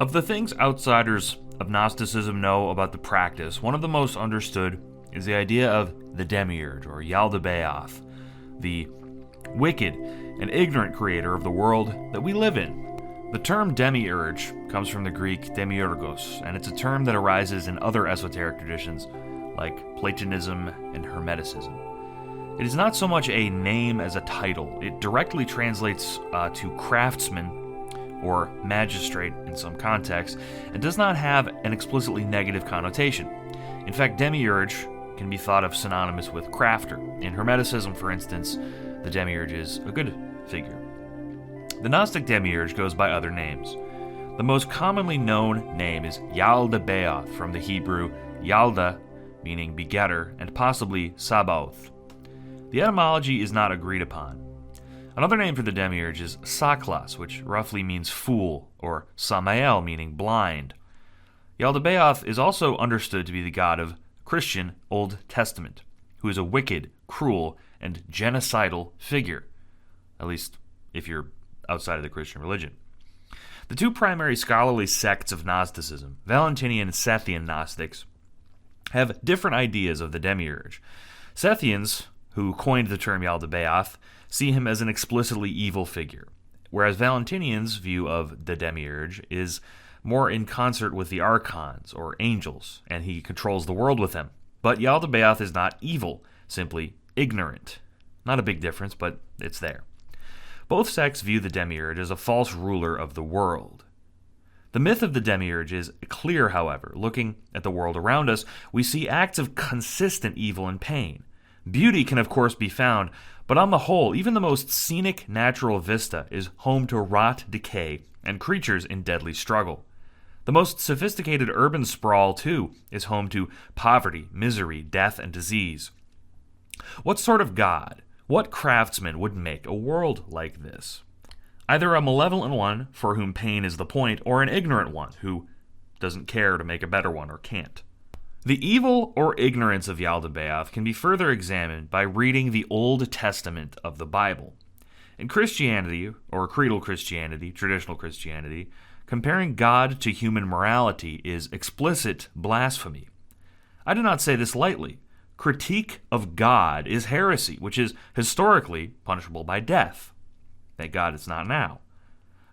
Of the things outsiders of Gnosticism know about the practice, one of the most understood is the idea of the Demiurge, or Yaldabaoth, the wicked and ignorant creator of the world that we live in. The term Demiurge comes from the Greek demiurgos, and it's a term that arises in other esoteric traditions like Platonism and Hermeticism. It is not so much a name as a title. It directly translates to craftsman or magistrate in some contexts, and does not have an explicitly negative connotation. In fact, Demiurge can be thought of synonymous with crafter. In Hermeticism, for instance, the Demiurge is a good figure. The Gnostic Demiurge goes by other names. The most commonly known name is Yaldabaoth, from the Hebrew Yalda, meaning begetter, and possibly Sabaoth. The etymology is not agreed upon. Another name for the Demiurge is Saklas, which roughly means fool, or Samael, meaning blind. Yaldabaoth is also understood to be the god of Christian Old Testament, who is a wicked, cruel, and genocidal figure, at least if you're outside of the Christian religion. The two primary scholarly sects of Gnosticism, Valentinian and Sethian Gnostics, have different ideas of the Demiurge. Sethians, who coined the term Yaldabaoth, see him as an explicitly evil figure, whereas Valentinians' view of the Demiurge is more in concert with the archons, or angels, and he controls the world with them. But Yaldabaoth is not evil, simply ignorant. Not a big difference, but it's there. Both sects view the Demiurge as a false ruler of the world. The myth of the Demiurge is clear, however. Looking at the world around us, we see acts of consistent evil and pain. Beauty can, of course, be found, but on the whole, even the most scenic natural vista is home to rot, decay, and creatures in deadly struggle. The most sophisticated urban sprawl, too, is home to poverty, misery, death, and disease. What sort of god, what craftsman would make a world like this? Either a malevolent one, for whom pain is the point, or an ignorant one, who doesn't care to make a better one or can't. The evil or ignorance of Yaldabaoth can be further examined by reading the Old Testament of the Bible. In Christianity, or creedal Christianity, traditional Christianity, comparing God to human morality is explicit blasphemy. I do not say this lightly. Critique of God is heresy, which is historically punishable by death. Thank God it's not now.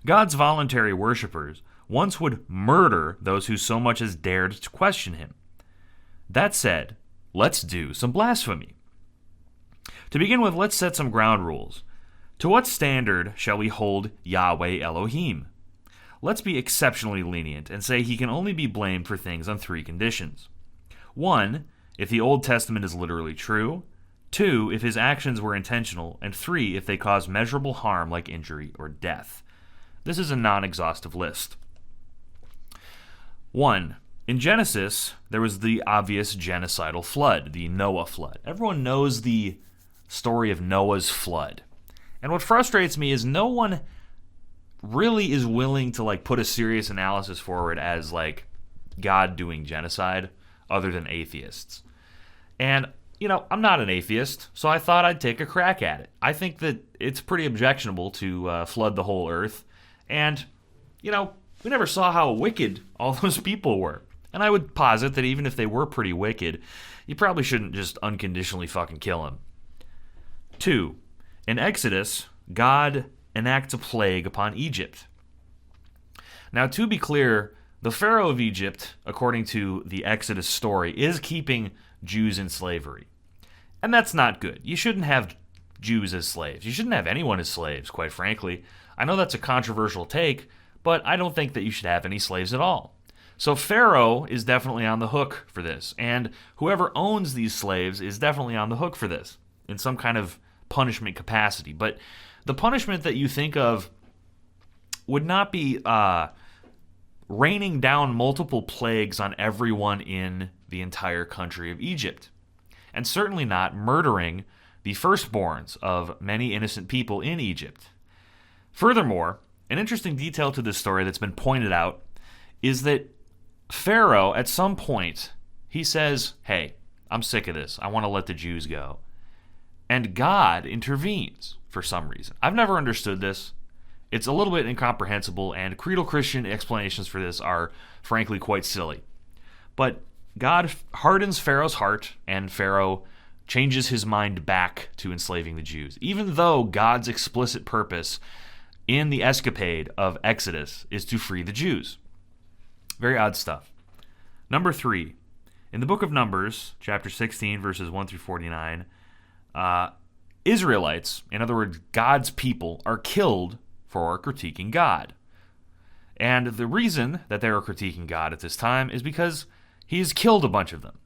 God's voluntary worshippers once would murder those who so much as dared to question him. That said, let's do some blasphemy. To begin with, let's set some ground rules. To what standard shall we hold Yahweh Elohim? Let's be exceptionally lenient and say he can only be blamed for things on three conditions. 1, if the Old Testament is literally true. 2, if his actions were intentional. And 3, if they cause measurable harm like injury or death. This is a non-exhaustive list. 1. In Genesis, there was the obvious genocidal flood, the Noah flood. Everyone knows the story of Noah's flood. And what frustrates me is no one really is willing to put a serious analysis forward as God doing genocide other than atheists. And, I'm not an atheist, so I thought I'd take a crack at it. I think that it's pretty objectionable to flood the whole earth. And, we never saw how wicked all those people were. And I would posit that even if they were pretty wicked, you probably shouldn't just unconditionally fucking kill them. 2, in Exodus, God enacts a plague upon Egypt. Now, to be clear, the Pharaoh of Egypt, according to the Exodus story, is keeping Jews in slavery. And that's not good. You shouldn't have Jews as slaves. You shouldn't have anyone as slaves, quite frankly. I know that's a controversial take, but I don't think that you should have any slaves at all. So Pharaoh is definitely on the hook for this, and whoever owns these slaves is definitely on the hook for this, in some kind of punishment capacity. But the punishment that you think of would not be raining down multiple plagues on everyone in the entire country of Egypt, and certainly not murdering the firstborns of many innocent people in Egypt. Furthermore, an interesting detail to this story that's been pointed out is that Pharaoh, at some point, he says, hey, I'm sick of this. I want to let the Jews go. And God intervenes for some reason. I've never understood this. It's a little bit incomprehensible, and creedal Christian explanations for this are, frankly, quite silly. But God hardens Pharaoh's heart, and Pharaoh changes his mind back to enslaving the Jews, even though God's explicit purpose in the escapade of Exodus is to free the Jews. Very odd stuff. Number 3. In the book of Numbers, chapter 16, verses 1 through 49, Israelites, in other words, God's people, are killed for critiquing God. And the reason that they are critiquing God at this time is because he's killed a bunch of them.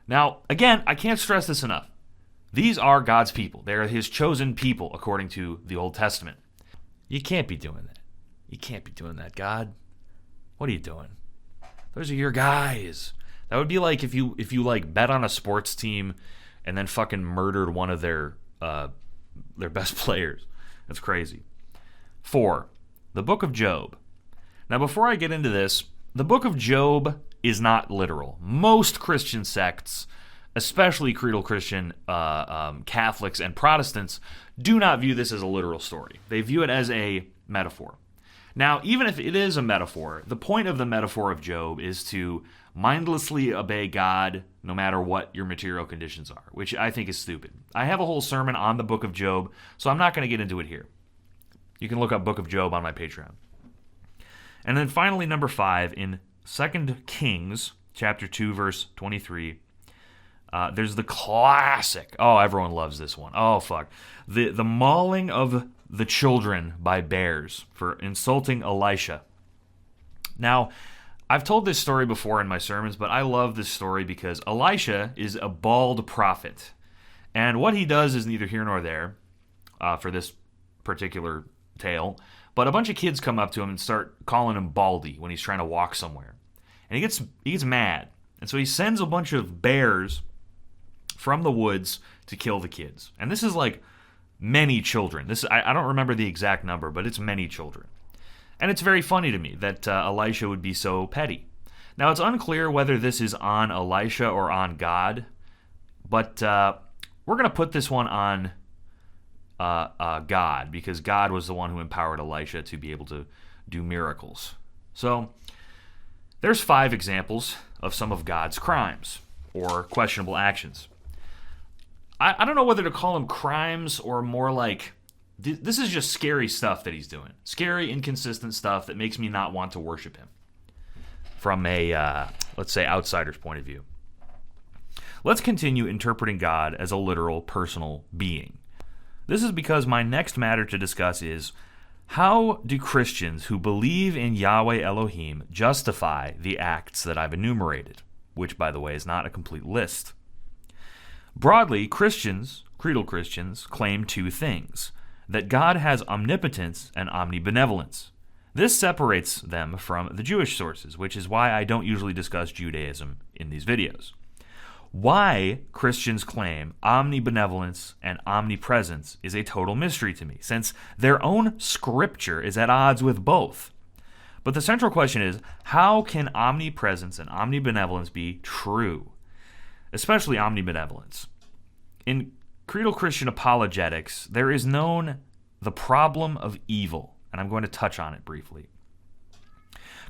Now, again, I can't stress this enough. These are God's people. They are his chosen people, according to the Old Testament. You can't be doing that. You can't be doing that, God. What are you doing? Those are your guys. That would be like if you like bet on a sports team and then fucking murdered one of their best players. That's crazy. 4. The book of Job. Now, before I get into this, the book of Job is not literal. Most Christian sects, especially creedal Christian Catholics and Protestants, do not view this as a literal story. They view it as a metaphor. Now, even if it is a metaphor, the point of the metaphor of Job is to mindlessly obey God no matter what your material conditions are, which I think is stupid. I have a whole sermon on the book of Job, so I'm not going to get into it here. You can look up Book of Job on my Patreon. And then finally, number 5, in 2 Kings, chapter 2, verse 23, there's the classic, everyone loves this one. Oh, fuck. The mauling of the children by bears for insulting Elisha. Now, I've told this story before in my sermons, but I love this story because Elisha is a bald prophet. And what he does is neither here nor there for this particular tale, but a bunch of kids come up to him and start calling him Baldy when he's trying to walk somewhere. And he gets mad. And so he sends a bunch of bears from the woods to kill the kids. And this is like many children. I don't remember the exact number, but it's many children. And it's very funny to me that Elisha would be so petty. Now, it's unclear whether this is on Elisha or on God, but we're going to put this one on God, because God was the one who empowered Elisha to be able to do miracles. So, there's 5 examples of some of God's crimes, or questionable actions. I don't know whether to call them crimes, or more like, this is just scary stuff that he's doing. Scary, inconsistent stuff that makes me not want to worship him. From a, let's say, outsider's point of view. Let's continue interpreting God as a literal, personal being. This is because my next matter to discuss is, how do Christians who believe in Yahweh Elohim justify the acts that I've enumerated? Which, by the way, is not a complete list. Broadly, Christians, creedal Christians, claim 2 things: that God has omnipotence and omnibenevolence. This separates them from the Jewish sources, which is why I don't usually discuss Judaism in these videos. Why Christians claim omnibenevolence and omnipresence is a total mystery to me, since their own scripture is at odds with both. But the central question is, how can omnipresence and omnibenevolence be true? Especially omnibenevolence. In creedal Christian apologetics, there is known the problem of evil, and I'm going to touch on it briefly.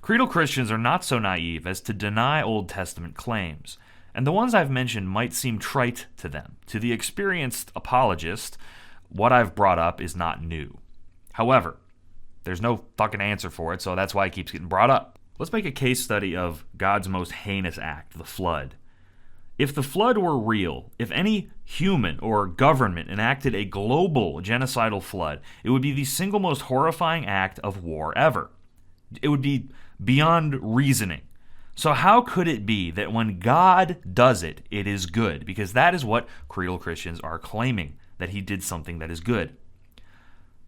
Creedal Christians are not so naive as to deny Old Testament claims, and the ones I've mentioned might seem trite to them. To the experienced apologist, what I've brought up is not new. However, there's no fucking answer for it, so that's why it keeps getting brought up. Let's make a case study of God's most heinous act, the flood. If the flood were real, if any human or government enacted a global genocidal flood, it would be the single most horrifying act of war ever. It would be beyond reasoning. So how could it be that when God does it, it is good? Because that is what creedal Christians are claiming, that he did something that is good.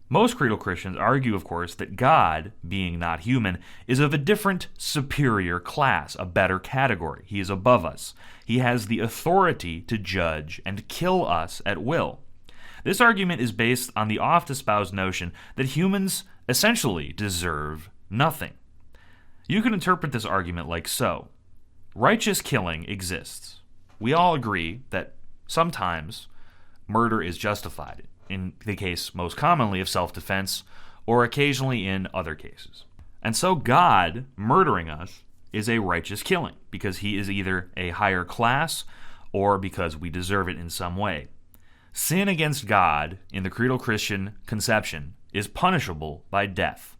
Most creedal Christians argue, of course, that God, being not human, is of a different, superior class, a better category. He is above us. He has the authority to judge and kill us at will. This argument is based on the oft-espoused notion that humans essentially deserve nothing. You can interpret this argument like so. Righteous killing exists. We all agree that sometimes murder is justified, in the case most commonly of self-defense or occasionally in other cases. And so God murdering us is a righteous killing because he is either a higher class or because we deserve it in some way. Sin against God in the creedal Christian conception is punishable by death.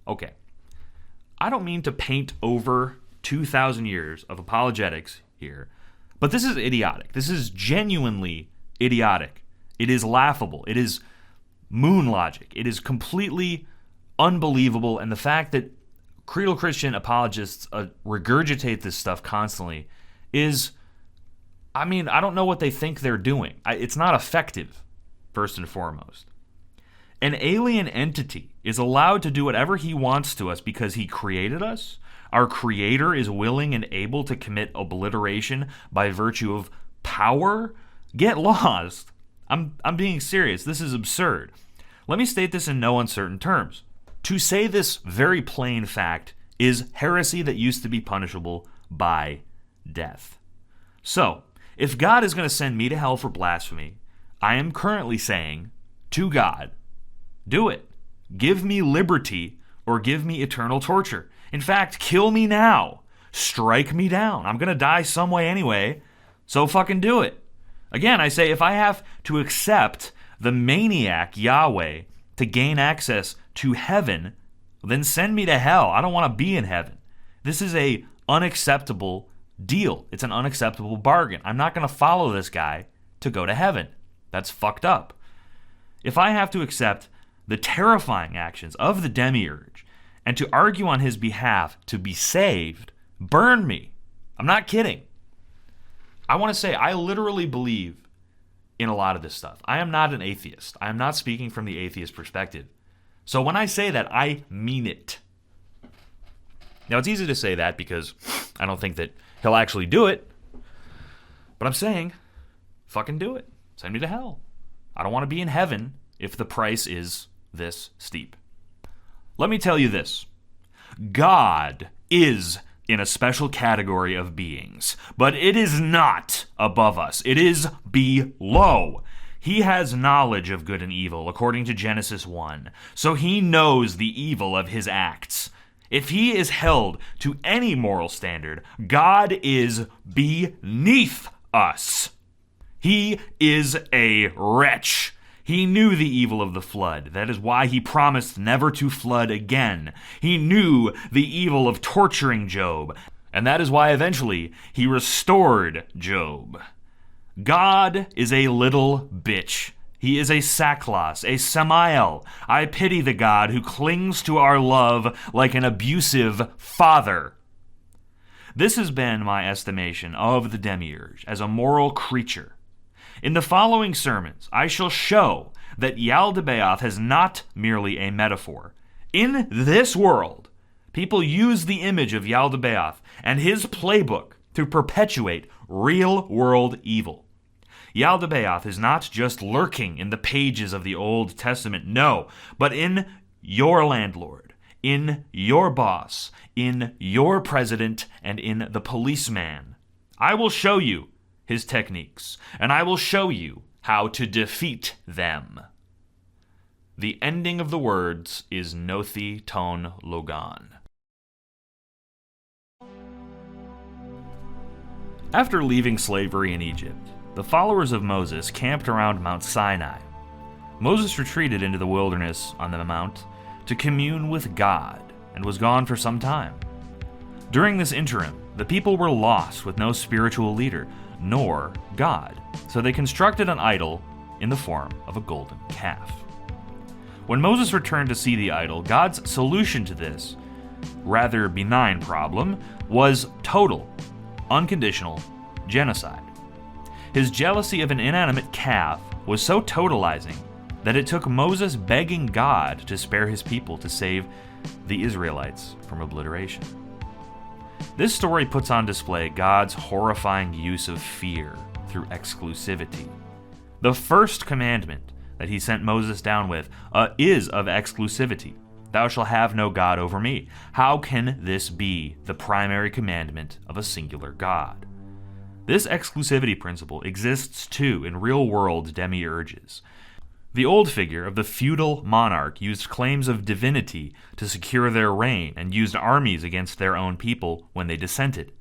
Okay, I don't mean to paint over 2,000 years of apologetics here, but this is idiotic. This is genuinely idiotic. It is laughable. It is moon logic. It is completely unbelievable, and the fact that creedal Christian apologists regurgitate this stuff constantly is, I don't know what they think they're doing. It's not effective, first and foremost. An alien entity is allowed to do whatever he wants to us because he created us. Our creator is willing and able to commit obliteration by virtue of power. Get lost. I'm being serious. This is absurd. Let me state this in no uncertain terms. To say this very plain fact is heresy that used to be punishable by death. So, if God is going to send me to hell for blasphemy, I am currently saying to God, do it. Give me liberty or give me eternal torture. In fact, kill me now. Strike me down. I'm going to die some way anyway, so fucking do it. Again, I say if I have to accept the maniac Yahweh to gain access to heaven, then send me to hell. I don't want to be in heaven. This is a unacceptable deal. It's an unacceptable bargain. I'm not going to follow this guy to go to heaven. That's fucked up. If I have to accept the terrifying actions of the Demiurge and to argue on his behalf to be saved, burn me. I'm not kidding. I want to say I literally believe in a lot of this stuff. I am not an atheist. I am not speaking from the atheist perspective. So when I say that, I mean it. Now, it's easy to say that because I don't think that he'll actually do it. But I'm saying, fucking do it. Send me to hell. I don't want to be in heaven if the price is this steep. Let me tell you this. God is in a special category of beings, but it is not above us. It is below. He has knowledge of good and evil, according to Genesis 1, so he knows the evil of his acts. If he is held to any moral standard, God is beneath us. He is a wretch. He knew the evil of the flood. That is why he promised never to flood again. He knew the evil of torturing Job, and that is why eventually he restored Job. God is a little bitch. He is a Saklas, a Samael. I pity the God who clings to our love like an abusive father. This has been my estimation of the Demiurge as a moral creature. In the following sermons, I shall show that Yaldabaoth is not merely a metaphor. In this world, people use the image of Yaldabaoth and his playbook to perpetuate real-world evil. Yaldabaoth is not just lurking in the pages of the Old Testament, no, but in your landlord, in your boss, in your president, and in the policeman. I will show you his techniques, and I will show you how to defeat them. The ending of the words is Nothi Ton Logan. After leaving slavery in Egypt, the followers of Moses camped around Mount Sinai. Moses retreated into the wilderness on the mount to commune with God and was gone for some time. During this interim, the people were lost with no spiritual leader, nor God, so they constructed an idol in the form of a golden calf. When Moses returned to see the idol, God's solution to this rather benign problem was total, unconditional genocide. His jealousy of an inanimate calf was so totalizing that it took Moses begging God to spare his people to save the Israelites from obliteration. This story puts on display God's horrifying use of fear through exclusivity. The first commandment that he sent Moses down with is of exclusivity. Thou shalt have no God over me. How can this be the primary commandment of a singular God? This exclusivity principle exists too in real-world demiurges. The old figure of the feudal monarch used claims of divinity to secure their reign and used armies against their own people when they dissented.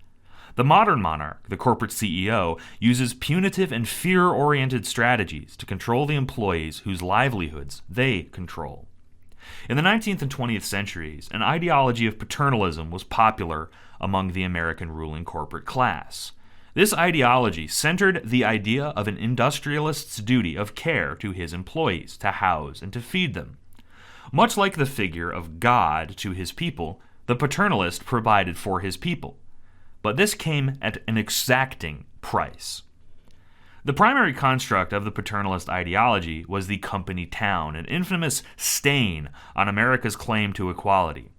The modern monarch, the corporate CEO, uses punitive and fear-oriented strategies to control the employees whose livelihoods they control. In the 19th and 20th centuries, an ideology of paternalism was popular among the American ruling corporate class. This ideology centered the idea of an industrialist's duty of care to his employees, to house and to feed them. Much like the figure of God to his people, the paternalist provided for his people. But this came at an exacting price. The primary construct of the paternalist ideology was the company town, an infamous stain on America's claim to equality.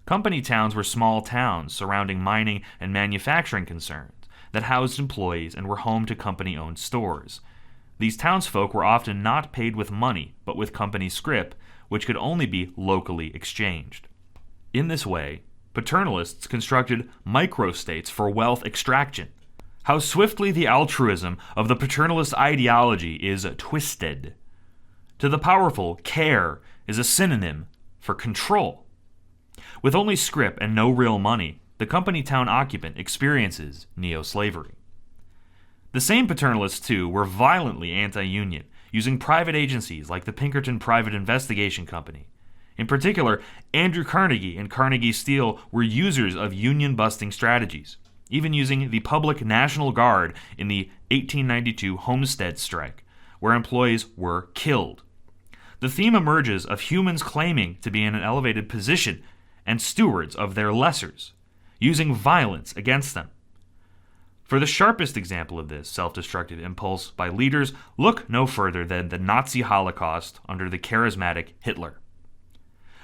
Company towns were small towns surrounding mining and manufacturing concerns that housed employees and were home to company-owned stores. These townsfolk were often not paid with money, but with company scrip, which could only be locally exchanged. In this way, paternalists constructed microstates for wealth extraction. How swiftly the altruism of the paternalist ideology is twisted. To the powerful, care is a synonym for control. With only scrip and no real money, the company town occupant experiences neo-slavery. The same paternalists, too, were violently anti-union, using private agencies like the Pinkerton Private Investigation Company. In particular, Andrew Carnegie and Carnegie Steel were users of union-busting strategies, even using the public National Guard in the 1892 Homestead Strike, where employees were killed. The theme emerges of humans claiming to be in an elevated position and stewards of their lessers, using violence against them. For the sharpest example of this self-destructive impulse by leaders, look no further than the Nazi Holocaust under the charismatic Hitler.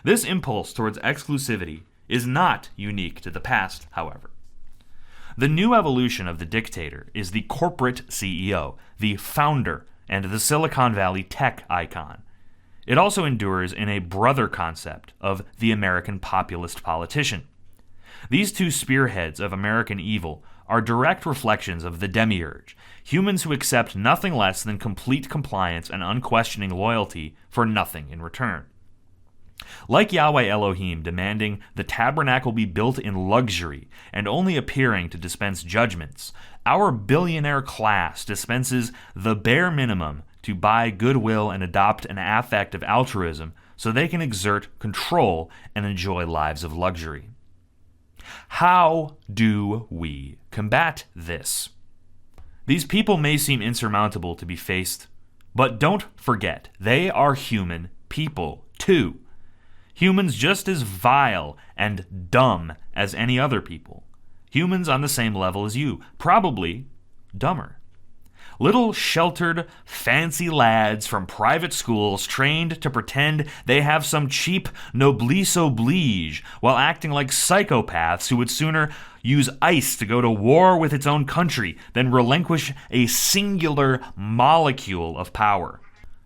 This impulse towards exclusivity is not unique to the past, however. The new evolution of the dictator is the corporate CEO, the founder, and the Silicon Valley tech icon. It also endures in a brother concept of the American populist politician. These two spearheads of American evil are direct reflections of the Demiurge, humans who accept nothing less than complete compliance and unquestioning loyalty for nothing in return. Like Yahweh Elohim demanding the tabernacle be built in luxury and only appearing to dispense judgments, our billionaire class dispenses the bare minimum to buy goodwill and adopt an affect of altruism so they can exert control and enjoy lives of luxury. How do we combat this? These people may seem insurmountable to be faced, but don't forget, they are human people too. Humans just as vile and dumb as any other people. Humans on the same level as you, probably dumber. Little sheltered, fancy lads from private schools trained to pretend they have some cheap noblesse oblige while acting like psychopaths who would sooner use ice to go to war with its own country than relinquish a singular molecule of power.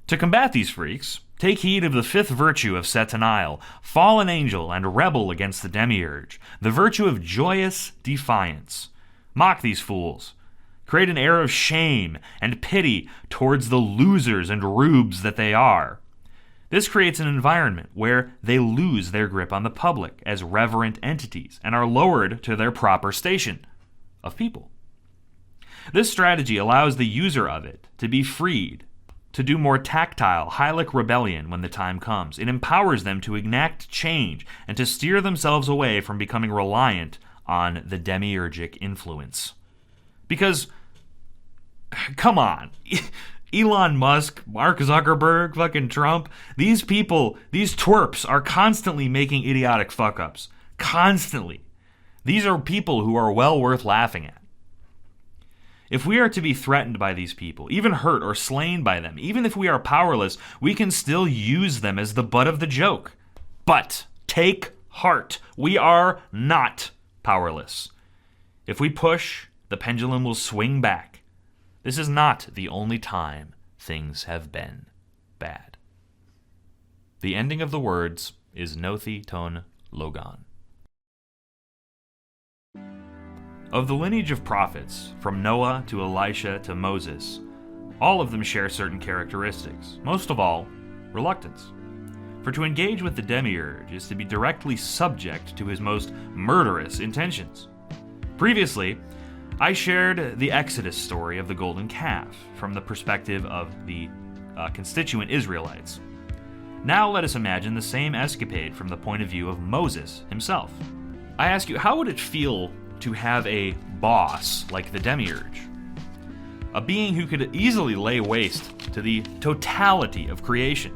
To combat these freaks, take heed of the fifth virtue of Sataniel, fallen angel and rebel against the Demiurge, the virtue of joyous defiance. Mock these fools. Create an air of shame and pity towards the losers and rubes that they are. This creates an environment where they lose their grip on the public as reverent entities and are lowered to their proper station of people. This strategy allows the user of it to be freed to do more tactile, Hylic rebellion when the time comes. It empowers them to enact change and to steer themselves away from becoming reliant on the demiurgic influence. Because, come on, Elon Musk, Mark Zuckerberg, fucking Trump, these people, these twerps are constantly making idiotic fuck-ups. Constantly. These are people who are well worth laughing at. If we are to be threatened by these people, even hurt or slain by them, even if we are powerless, we can still use them as the butt of the joke. But take heart, we are not powerless. If we push, the pendulum will swing back. This is not the only time things have been bad. The ending of the words is Nothi Ton Logan. Of the lineage of prophets, from Noah to Elisha to Moses, All of them share certain characteristics, most of all, reluctance. For to engage with the Demiurge is to be directly subject to his most murderous intentions. Previously, I shared the Exodus story of the golden calf from the perspective of the constituent Israelites. Now let us imagine the same escapade from the point of view of Moses himself. I ask you, how would it feel to have a boss like the Demiurge? A being who could easily lay waste to the totality of creation.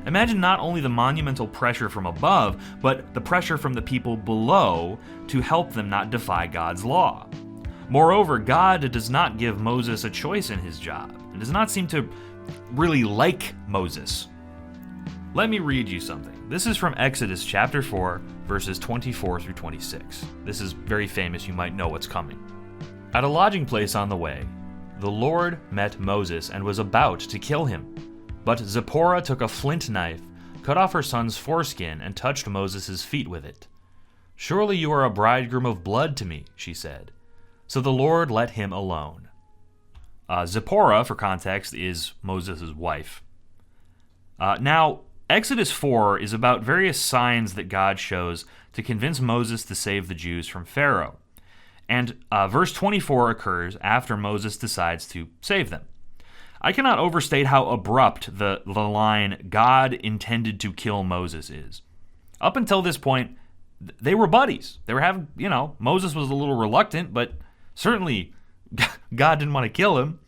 Imagine not only the monumental pressure from above, but the pressure from the people below to help them not defy God's law. Moreover, God does not give Moses a choice in his job, and does not seem to really like Moses. Let me read you something. This is from Exodus chapter 4, verses 24 through 26. This is very famous, you might know what's coming. At a lodging place on the way, the Lord met Moses and was about to kill him. But Zipporah took a flint knife, cut off her son's foreskin, and touched Moses' feet with it. "Surely you are a bridegroom of blood to me," she said. So the Lord let him alone. Zipporah, for context, is Moses' wife. Now, Exodus 4 is about various signs that God shows to convince Moses to save the Jews from Pharaoh. And verse 24 occurs after Moses decides to save them. I cannot overstate how abrupt the line, "God intended to kill Moses" is. Up until this point, they were buddies. They were having, Moses was a little reluctant, but certainly God didn't want to kill him.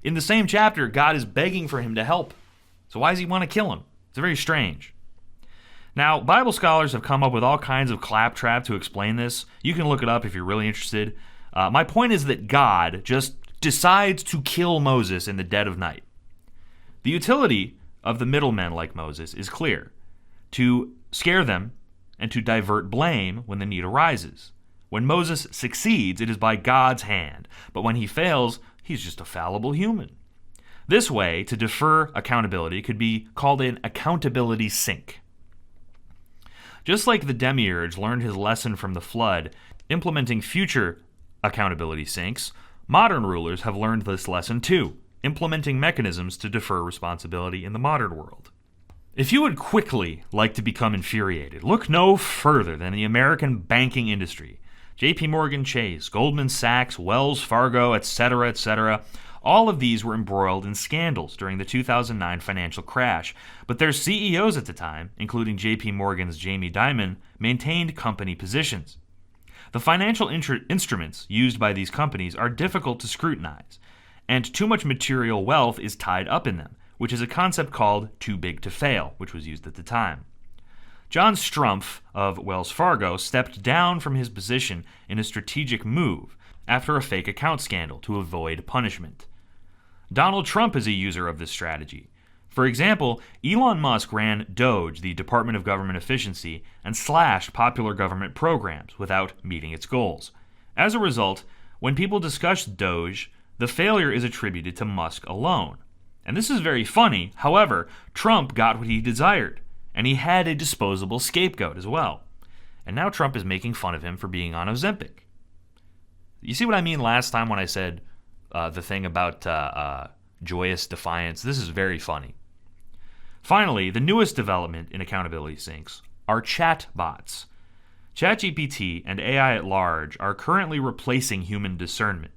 In the same chapter, God is begging for him to help. So why does he want to kill him? It's very strange. Now, Bible scholars have come up with all kinds of claptrap to explain this. You can look it up if you're really interested. My point is that God just decides to kill Moses in the dead of night. The utility of the middlemen like Moses is clear: to scare them and to divert blame when the need arises. When Moses succeeds, it is by God's hand, but when he fails, he's just a fallible human. This way, to defer accountability could be called an accountability sink. Just like the Demiurge learned his lesson from the flood, implementing future accountability sinks, modern rulers have learned this lesson too, implementing mechanisms to defer responsibility in the modern world. If you would quickly like to become infuriated, look no further than the American banking industry. J.P. Morgan Chase, Goldman Sachs, Wells Fargo, etc., etc. All of these were embroiled in scandals during the 2009 financial crash, but their CEOs at the time, including J.P. Morgan's Jamie Dimon, maintained company positions. The financial instruments used by these companies are difficult to scrutinize, and too much material wealth is tied up in them, which is a concept called too big to fail, which was used at the time. John Strumpf of Wells Fargo stepped down from his position in a strategic move after a fake account scandal to avoid punishment. Donald Trump is a user of this strategy. For example, Elon Musk ran DOGE, the Department of Government Efficiency, and slashed popular government programs without meeting its goals. As a result, when people discuss DOGE, the failure is attributed to Musk alone. And this is very funny. However, Trump got what he desired, and he had a disposable scapegoat as well. And now Trump is making fun of him for being on Ozempic. You see what I mean last time when I said the thing about joyous defiance? This is very funny. Finally, the newest development in accountability sinks are chatbots. ChatGPT and AI at large are currently replacing human discernment,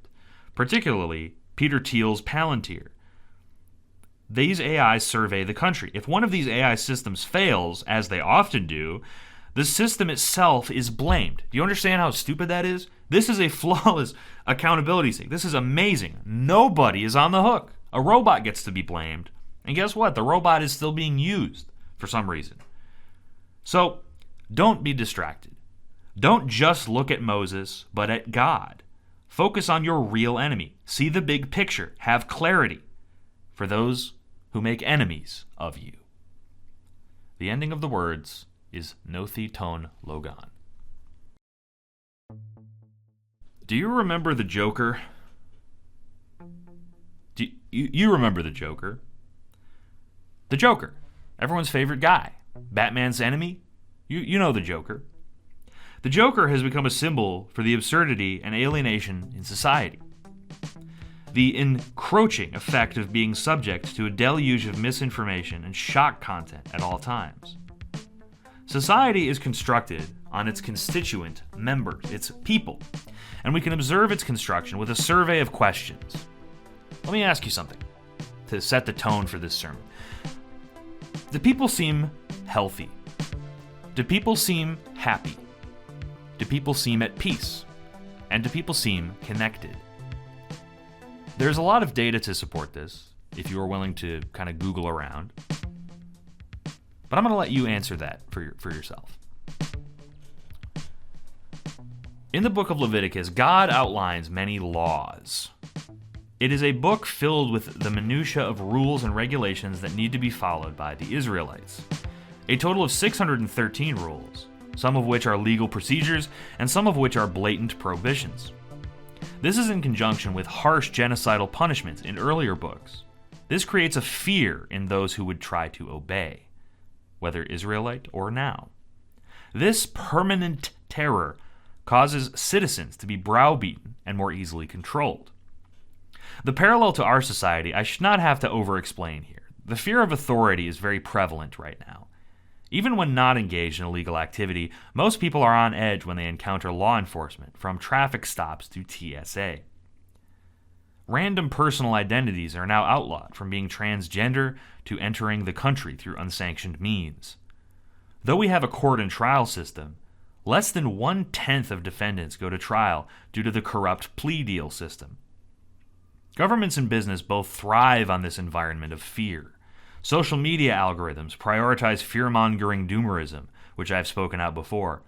particularly Peter Thiel's Palantir. These AIs survey the country. If one of these AI systems fails, as they often do, the system itself is blamed. Do you understand how stupid that is? This is a flawless accountability sink. This is amazing. Nobody is on the hook. A robot gets to be blamed. And guess what? The robot is still being used for some reason. So, don't be distracted. Don't just look at Moses, but at God. Focus on your real enemy. See the big picture. Have clarity for those who make enemies of you. The ending of the words is Nothi Ton Logan. Do you remember the Joker? Do you remember the Joker? The Joker, everyone's favorite guy, Batman's enemy. You know the Joker. The Joker has become a symbol for the absurdity and alienation in society. the encroaching effect of being subject to a deluge of misinformation and shock content at all times. Society is constructed on its constituent members, its people, and we can observe its construction with a survey of questions. Let me ask you something to set the tone for this sermon. Do people seem healthy? Do people seem happy? Do people seem at peace? And do people seem connected? There's a lot of data to support this, if you are willing to kind of Google around. But I'm going to let you answer that for yourself. In the book of Leviticus, God outlines many laws. It is a book filled with the minutiae of rules and regulations that need to be followed by the Israelites. A total of 613 rules, some of which are legal procedures and some of which are blatant prohibitions. This is in conjunction with harsh genocidal punishments in earlier books. This creates a fear in those who would try to obey, whether Israelite or now. This permanent terror causes citizens to be browbeaten and more easily controlled. The parallel to our society I should not have to over-explain here. The fear of authority is very prevalent right now. Even when not engaged in illegal activity, most people are on edge when they encounter law enforcement, from traffic stops to TSA. Random personal identities are now outlawed, from being transgender to entering the country through unsanctioned means. Though we have a court and trial system, less than 1/10 of defendants go to trial due to the corrupt plea deal system. Governments and business both thrive on this environment of fear. Social media algorithms prioritize fear-mongering doomerism, which I've spoken out before.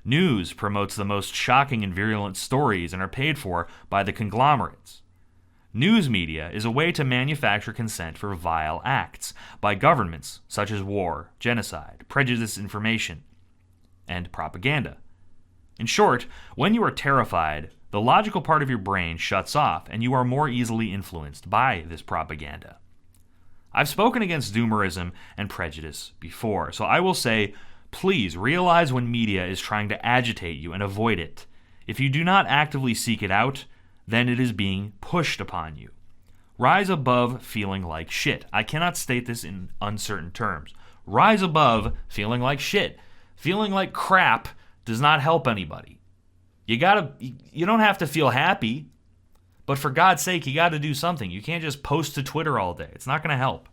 News promotes the most shocking and virulent stories and are paid for by the conglomerates. News media is a way to manufacture consent for vile acts by governments such as war, genocide, prejudice information, and propaganda. In short, when you are terrified, the logical part of your brain shuts off and you are more easily influenced by this propaganda. I've spoken against doomerism and prejudice before, so I will say, please realize when media is trying to agitate you and avoid it. If you do not actively seek it out, then it is being pushed upon you. Rise above feeling like shit. I cannot state this in uncertain terms. Rise above feeling like shit. Feeling like crap does not help anybody. You don't have to feel happy. But for God's sake, you got to do something. You can't just post to Twitter all day. It's not going to help.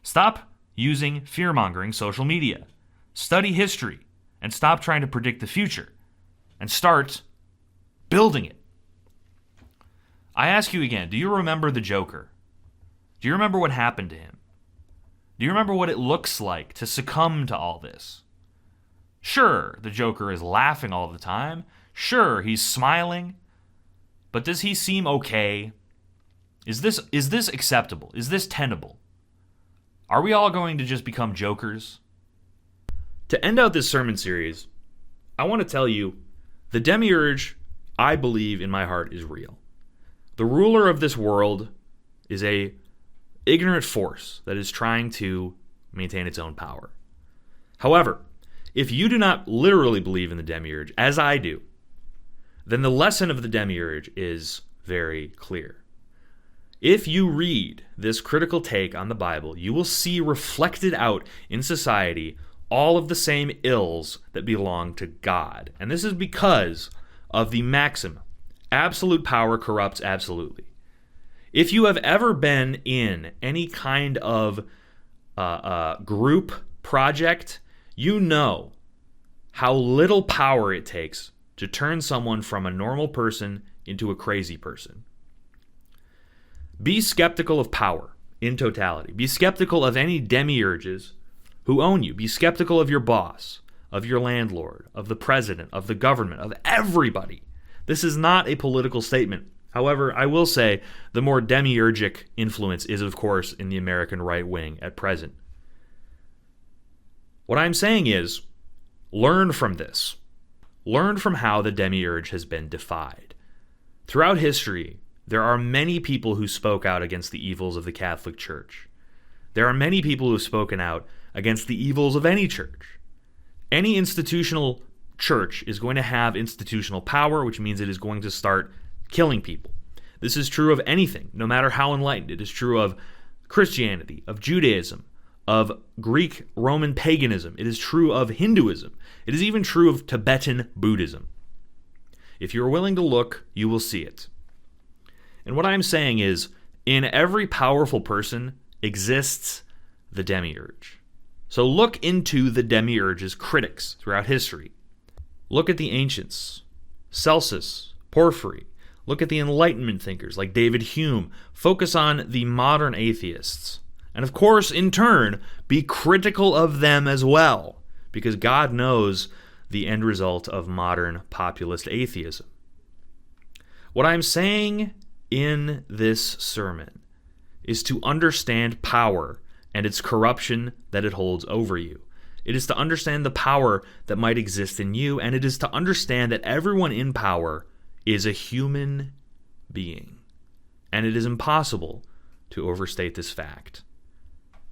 Stop using fear-mongering social media. Study history and stop trying to predict the future. And start building it. I ask you again, do you remember the Joker? Do you remember what happened to him? Do you remember what it looks like to succumb to all this? Sure, the Joker is laughing all the time. Sure, he's smiling. But does he seem okay? Is this acceptable? Is this tenable? Are we all going to just become jokers? To end out this sermon series, I want to tell you, the Demiurge, I believe in my heart, is real. The ruler of this world is a ignorant force that is trying to maintain its own power. However, if you do not literally believe in the Demiurge, as I do, then the lesson of the Demiurge is very clear. If you read this critical take on the Bible, you will see reflected out in society all of the same ills that belong to God. And this is because of the maxim, absolute power corrupts absolutely. If you have ever been in any kind of group project, you know how little power it takes to turn someone from a normal person into a crazy person. Be skeptical of power in totality. Be skeptical of any demiurges who own you. Be skeptical of your boss, of your landlord, of the president, of the government, of everybody. This is not a political statement. However, I will say the more demiurgic influence is, of course, in the American right wing at present. What I'm saying is, learn from this. Learn from how the Demiurge has been defied. Throughout history, there are many people who spoke out against the evils of the Catholic Church. There are many people who have spoken out against the evils of any church. Any institutional church is going to have institutional power, which means it is going to start killing people. This is true of anything, no matter how enlightened. It is true of Christianity, of Judaism, of Greek Roman paganism. It is true of Hinduism. It is even true of Tibetan Buddhism. If you are willing to look, you will see it. And what I'm saying is, in every powerful person exists the Demiurge. So look into the Demiurge's critics throughout history. Look at the ancients, Celsus, Porphyry. Look at the Enlightenment thinkers like David Hume. Focus on the modern atheists. And of course, in turn, be critical of them as well, because God knows the end result of modern populist atheism. What I'm saying in this sermon is to understand power and its corruption that it holds over you. It is to understand the power that might exist in you, and it is to understand that everyone in power is a human being. And it is impossible to overstate this fact.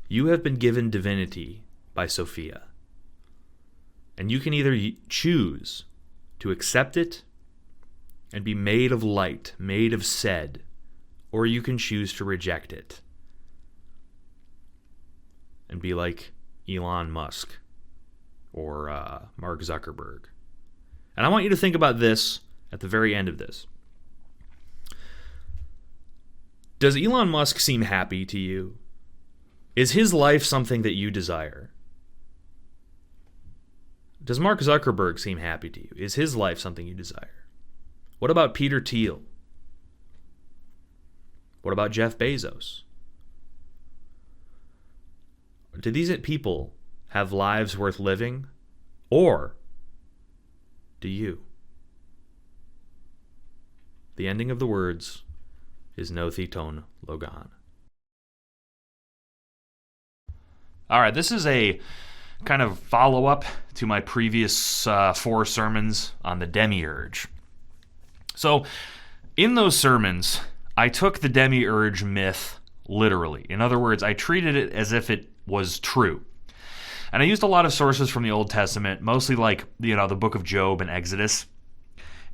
You have been given divinity by Sophia. And you can either choose to accept it and be made of light, made of Sed, or you can choose to reject it and be like Elon Musk or Mark Zuckerberg. And I want you to think about this at the very end of this. Does Elon Musk seem happy to you? Is his life something that you desire? Does Mark Zuckerberg seem happy to you? Is his life something you desire? What about Peter Thiel? What about Jeff Bezos? Do these people have lives worth living? Or do you? The ending of the words is no theton logon. All right, this is a kind of follow-up to my previous 4 sermons on the Demiurge. So, in those sermons, I took the Demiurge myth literally. In other words, I treated it as if it was true. And I used a lot of sources from the Old Testament, mostly like, the book of Job and Exodus.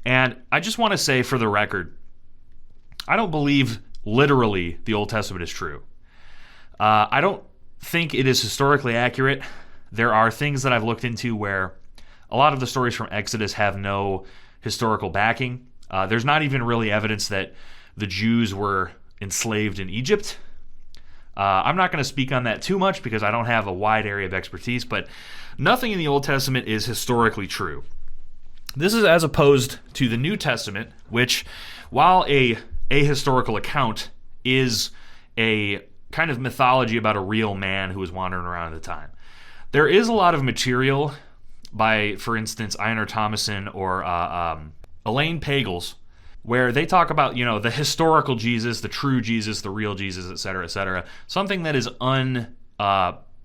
And I just want to say for the record, I don't believe literally the Old Testament is true. I don't think it is historically accurate. There are things that I've looked into where a lot of the stories from Exodus have no historical backing. There's not even really evidence that the Jews were enslaved in Egypt. I'm not going to speak on that too much because I don't have a wide area of expertise, but nothing in the Old Testament is historically true. This is as opposed to the New Testament, which, while a ahistorical account, is a kind of mythology about a real man who was wandering around at the time. There is a lot of material by, for instance, Einar Thomason or Elaine Pagels, where they talk about, the historical Jesus, the true Jesus, the real Jesus, etc., etc. Something that is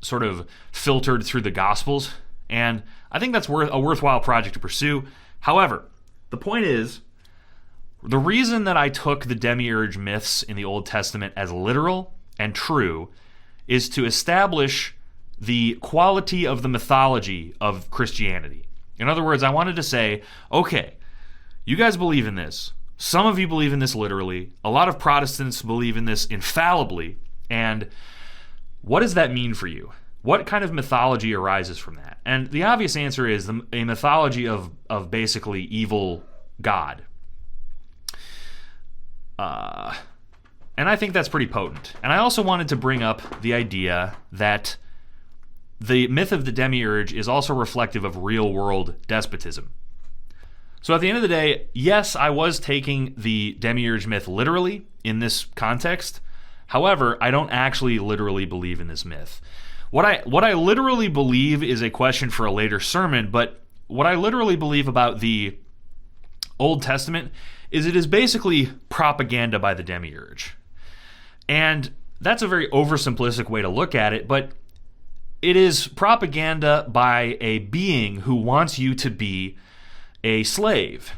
sort of filtered through the Gospels, and I think that's a worthwhile project to pursue. However, the point is, the reason that I took the Demiurge myths in the Old Testament as literal and true is to establish the quality of the mythology of Christianity. In other words, I wanted to say, okay, you guys believe in this. Some of you believe in this literally. A lot of Protestants believe in this infallibly. And what does that mean for you? What kind of mythology arises from that? And the obvious answer is a mythology of basically evil God. And I think that's pretty potent. And I also wanted to bring up the idea that the myth of the Demiurge is also reflective of real-world despotism. So at the end of the day, yes, I was taking the Demiurge myth literally in this context. However, I don't actually literally believe in this myth. What I literally believe is a question for a later sermon, but what I literally believe about the Old Testament is it is basically propaganda by the Demiurge. And that's a very oversimplistic way to look at it, but it is propaganda by a being who wants you to be a slave.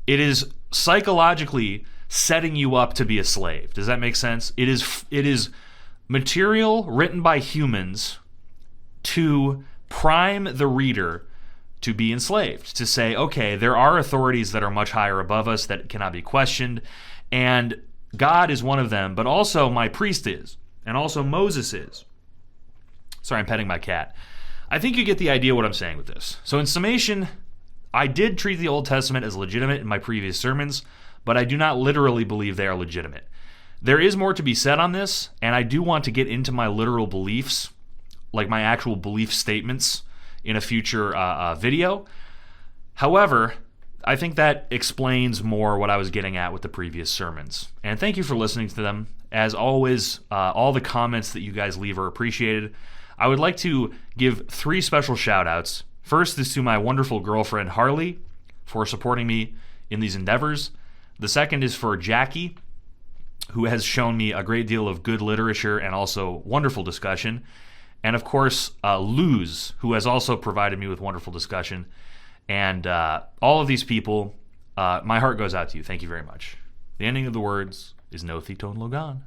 It is psychologically setting you up to be a slave. Does that make sense? It is material written by humans to prime the reader to be enslaved, to say, okay, there are authorities that are much higher above us that cannot be questioned, and God is one of them, but also my priest is, and also Moses is. Sorry, I'm petting my cat. I think you get the idea what I'm saying with this. So in summation, I did treat the Old Testament as legitimate in my previous sermons, but I do not literally believe they are legitimate. There is more to be said on this, and I do want to get into my literal beliefs, like my actual belief statements, in a future video. However, I think that explains more what I was getting at with the previous sermons. And thank you for listening to them. As always, all the comments that you guys leave are appreciated. I would like to give 3 special shout-outs. First is to my wonderful girlfriend, Harley, for supporting me in these endeavors. The second is for Jackie, who has shown me a great deal of good literature and also wonderful discussion. And of course, Luz, who has also provided me with wonderful discussion. And all of these people, my heart goes out to you. Thank you very much. The ending of the words is No Theton Logan.